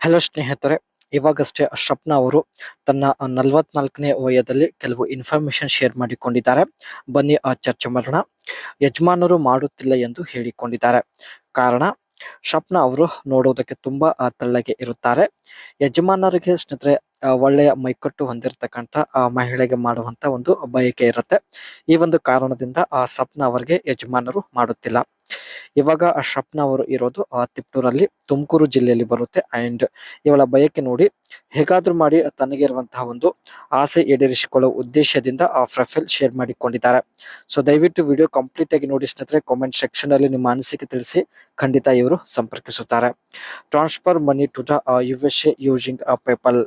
Hello ಸ್ನೇಹಿತರೆ, ಇವಾಗಷ್ಟೇ ಸ್ವಪ್ನ ಅವರು ತನ್ನ 44ನೇ ವಯದಲ್ಲಿ ಕೆಲವು ಇನ್ಫಾರ್ಮೇಶನ್ ಶೇರ್ ಮಾಡಿಕೊಂಡಿದ್ದಾರೆ. ಬನ್ನಿ ಚರ್ಚೆ ಮಾಡೋಣ. ಯಜಮಾನರು ಮಾಡುತ್ತಿಲ್ಲ ಎಂದು ಹೇಳಿಕೊಂಡಿದ್ದಾರೆ. ಕಾರಣ, ಸ್ವಪ್ನ ಅವರು ನೋಡೋದಕ್ಕೆ ತುಂಬಾ ತೆಳ್ಳಗೆ ಇರುತ್ತಾರೆ. ಯಜಮಾನರಿಗೆ ಸ್ನೇಹಿತರೆ ಒಳ್ಳೆಯ ಮೈಕಟ್ಟು ಹೊಂದಿರತಕ್ಕಂಥ ಮಹಿಳೆಗೆ ಮಾಡುವಂತ ಒಂದು ಬಯಕೆ ಇರುತ್ತೆ. ಈ ಒಂದು ಕಾರಣದಿಂದ ಸ್ವಪ್ನ ಅವರಿಗೆ ಯಜಮಾನರು ಮಾಡುತ್ತಿಲ್ಲ. ಇವಾಗ ಸ್ವಪ್ನ ಅವರು ಇರೋದು ತಿಪ್ಟೂರಲ್ಲಿ, ತುಮಕೂರು ಜಿಲ್ಲೆಯಲ್ಲಿ ಬರುತ್ತೆ. ಅಂಡ್ ಇವಳ ಬಯಕೆ ನೋಡಿ, ಹೇಗಾದ್ರೂ ಮಾಡಿ ತನಗೆ ಇರುವಂತಹ ಒಂದು ಆಸೆ ಈಡೇರಿಸಿಕೊಳ್ಳುವ ಉದ್ದೇಶದಿಂದ ಆ ಪ್ರೊಫೈಲ್ ಶೇರ್ ಮಾಡಿಕೊಂಡಿದ್ದಾರೆ. ಸೊ ದಯವಿಟ್ಟು ವಿಡಿಯೋ ಕಂಪ್ಲೀಟ್ ಆಗಿ ನೋಡಿ ಸ್ನೇಹಿತರೆ. ಕಾಮೆಂಟ್ ಸೆಕ್ಷನ್ ಅಲ್ಲಿ ನಿಮ್ಮ ಅನಿಸಿಕೆ ತಿಳಿಸಿ, ಖಂಡಿತ ಇವರು ಸಂಪರ್ಕಿಸುತ್ತಾರೆ. Transfer money to the USA using PayPal.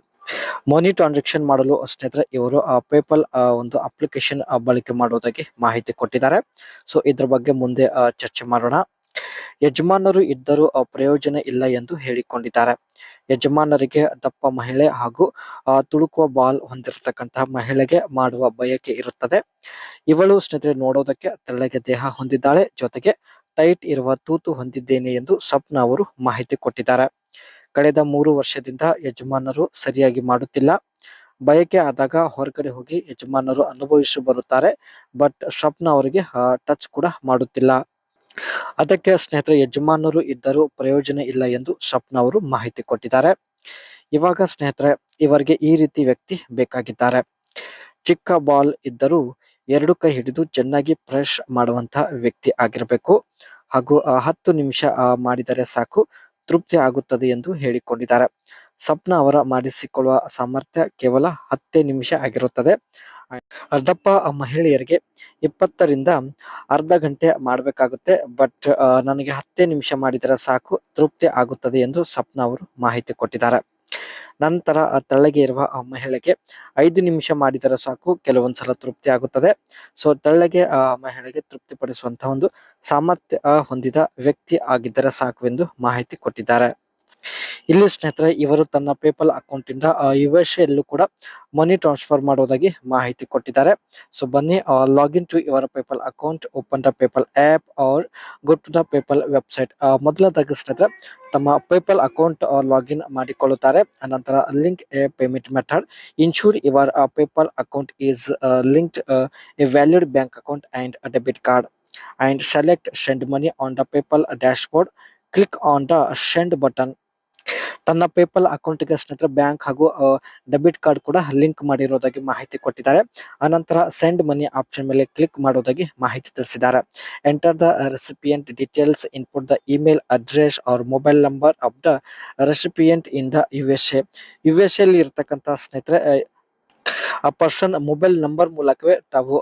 Money transaction ಮಾಡಲು ಸ್ನೇಹಿತರೆ ಇವರು ಪೇಪಲ್ ಒಂದು ಅಪ್ಲಿಕೇಶನ್ ಬಳಕೆ ಮಾಡುವುದಾಗಿ ಮಾಹಿತಿ ಕೊಟ್ಟಿದ್ದಾರೆ. ಸೊ ಇದ್ರ ಬಗ್ಗೆ ಮುಂದೆ ಚರ್ಚೆ ಮಾಡೋಣ. ಯಜಮಾನರು ಇದ್ದರೂ ಪ್ರಯೋಜನ ಇಲ್ಲ ಎಂದು ಹೇಳಿಕೊಂಡಿದ್ದಾರೆ. ಯಜಮಾನರಿಗೆ ದಪ್ಪ ಮಹಿಳೆ ಹಾಗೂ ತುಳುಕುವ ಬಾಲ್ ಹೊಂದಿರತಕ್ಕಂತಹ ಮಹಿಳೆಗೆ ಮಾಡುವ ಬಯಕೆ ಇರುತ್ತದೆ. ಇವಳು ಸ್ನೇಹಿತರೆ ನೋಡೋದಕ್ಕೆ ತೆಳ್ಳಗೆ ದೇಹ ಹೊಂದಿದ್ದಾಳೆ, ಜೊತೆಗೆ ಟೈಟ್ ಇರುವ ತೂತು ಹೊಂದಿದ್ದೇನೆ ಎಂದು ಸ್ವಪ್ನ ಅವರು ಮಾಹಿತಿ ಕೊಟ್ಟಿದ್ದಾರೆ. ಕಳೆದ 3 ವರ್ಷದಿಂದ ಯಜಮಾನರು ಸರಿಯಾಗಿ ಮಾಡುತ್ತಿಲ್ಲ. ಬಯಕೆ ಆದಾಗ ಹೊರಗಡೆ ಹೋಗಿ ಯಜಮಾನರು ಅನುಭವಿಸಿ ಬರುತ್ತಾರೆ. ಬಟ್ ಸ್ವಪ್ನ ಅವರಿಗೆ ಟಚ್ ಕೂಡ ಮಾಡುತ್ತಿಲ್ಲ. ಅದಕ್ಕೆ ಸ್ನೇಹಿತರೆ ಯಜಮಾನರು ಇದ್ದರೂ ಪ್ರಯೋಜನ ಇಲ್ಲ ಎಂದು ಸ್ವಪ್ನ ಅವರು ಮಾಹಿತಿ ಕೊಟ್ಟಿದ್ದಾರೆ. ಇವಾಗ ಸ್ನೇಹಿತರೆ ಇವರಿಗೆ ಈ ರೀತಿ ವ್ಯಕ್ತಿ ಬೇಕಾಗಿದ್ದಾರೆ. ಚಿಕ್ಕ ಬಾಲ್ ಇದ್ದರೂ 2 ಕೈ ಹಿಡಿದು ಚೆನ್ನಾಗಿ ಪ್ರೆಸ್ ಮಾಡುವಂತ ವ್ಯಕ್ತಿ ಆಗಿರಬೇಕು ಹಾಗೂ 10 ನಿಮಿಷ ಮಾಡಿದರೆ ಸಾಕು, ತೃಪ್ತಿ ಆಗುತ್ತದೆ ಎಂದು ಹೇಳಿಕೊಂಡಿದ್ದಾರೆ. ಸ್ವಪ್ನ ಅವರ ಮಾಡಿಸಿಕೊಳ್ಳುವ ಸಾಮರ್ಥ್ಯ ಕೇವಲ 10 ನಿಮಿಷ ಆಗಿರುತ್ತದೆ. ದಪ್ಪ ಮಹಿಳೆಯರಿಗೆ 20ರಿಂದ ಅರ್ಧ ಗಂಟೆ ಮಾಡಬೇಕಾಗುತ್ತೆ. ಬಟ್ ನನಗೆ 10 ನಿಮಿಷ ಮಾಡಿದರೆ ಸಾಕು, ತೃಪ್ತಿ ಆಗುತ್ತದೆ ಎಂದು ಸ್ವಪ್ನ ಅವರು ಮಾಹಿತಿ ಕೊಟ್ಟಿದ್ದಾರೆ. ನಂತರ ತೆಳ್ಳಗೆ ಇರುವ ಮಹಿಳೆಗೆ 5 ನಿಮಿಷ ಮಾಡಿದರೆ ಸಾಕು, ಕೆಲವೊಂದ್ಸಲ ತೃಪ್ತಿ ಆಗುತ್ತದೆ. ಸೊ ತೆಳ್ಳಗೆ ಮಹಿಳೆಗೆ ತೃಪ್ತಿಪಡಿಸುವಂತಹ ಒಂದು ಸಾಮರ್ಥ್ಯ ಹೊಂದಿದ ವ್ಯಕ್ತಿ ಆಗಿದ್ದರೆ ಸಾಕು ಎಂದು ಮಾಹಿತಿ ಕೊಟ್ಟಿದ್ದಾರೆ. ಇಲ್ಲಿ ಸ್ನೇಹಿತರೆ ಇವರು ತನ್ನ ಪೇಪಲ್ ಅಕೌಂಟ್ ಇಂದ USA ಯಲ್ಲೂ ಕೂಡ ಮನಿ ಟ್ರಾನ್ಸ್ಫರ್ ಮಾಡೋದಾಗಿ ಮಾಹಿತಿ ಕೊಟ್ಟಿದ್ದಾರೆ. ಸೊ ಬನ್ನಿ, log in to your PayPal account, open the PayPal app or go to the PayPal website. ಮೊದಲದಾಗಿ ಸ್ನೇಹಿತರೆ ತಮ್ಮ ಪೇಪಲ್ ಅಕೌಂಟ್ ಲಾಗಿನ್ ಮಾಡಿಕೊಳ್ಳುತ್ತಾರೆ. ಅನಂತರ link a payment method, ensure your PayPal account is linked a valid bank account and a debit card, and select send money on the PayPal dashboard. Click on the send button. ತನ್ನ PayPal ಅಕೌಂಟ್ಗೆ ಸ್ನೇಹಿತರೆ bank ಹಾಗೂ debit card ಕೂಡ link ಮಾಡಿರೋದಾಗಿ ಮಾಹಿತಿ ಕೊಟ್ಟಿದ್ದಾರೆ. ಅನಂತರ send money option ಮೇಲೆ ಕ್ಲಿಕ್ ಮಾಡೋದಾಗಿ ಮಾಹಿತಿ ತಿಳಿಸಿದ್ದಾರೆ. Enter the recipient details, input the email address or mobile number of the recipient in the USA ಅಲ್ಲಿ ಇರ್ತಕ್ಕಂಥ ಸ್ನೇಹಿತರೆ ಆ ಪರ್ಸನ್ ಮೊಬೈಲ್ ನಂಬರ್ ಮೂಲಕವೇ ತಾವು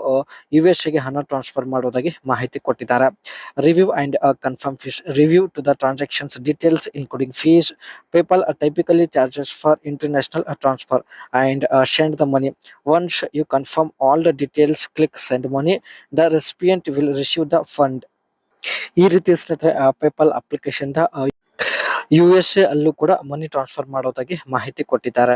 USA ಗೆ ಹಣ ಟ್ರಾನ್ಸ್ಫರ್ ಮಾಡೋದಾಗಿ ಮಾಹಿತಿ ಕೊಟ್ಟಿದ್ದಾರೆ. Review and confirm fees, review to the transactions details including fees. PayPal typically charges for international transfer and send the money. Once you confirm all the details, click send money. The recipient will receive the fund. ಈ ರೀತಿ ಸ್ನೇಹಿತರೆ PayPal application USA ಅಲ್ಲೂ ಕೂಡ money transfer ಮಾಡೋದಾಗಿ ಮಾಹಿತಿ ಕೊಟ್ಟಿದ್ದಾರೆ.